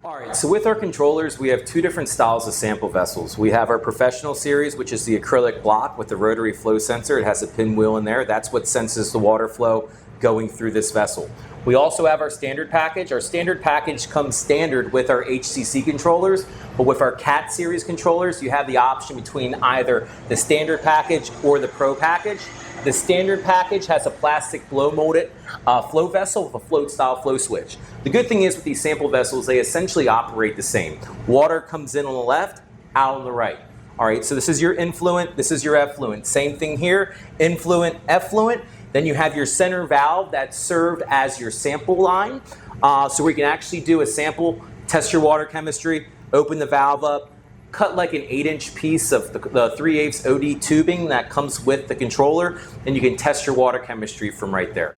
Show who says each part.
Speaker 1: All right, so with our controllers, we have two different styles of sample vessels. We have our professional series, which is the acrylic block with the rotary flow sensor. It has a pinwheel in there. That's what senses the water flow going through this vessel. We also have our standard package. Our standard package comes standard with our HCC controllers, but with our CAT series controllers, you have the option between either the standard package or the pro package. The standard package has a plastic blow molded flow vessel with a float style flow switch. The good thing is with these sample vessels, they essentially operate the same. Water comes in on the left, out on the right. All right, so this is your influent, this is your effluent. Same thing here, influent, effluent. Then you have your center valve that's served as your sample line. So we can actually do a sample, test your water chemistry, open the valve up, cut like an 8-inch piece of the 3/8 OD tubing that comes with the controller, and you can test your water chemistry from right there.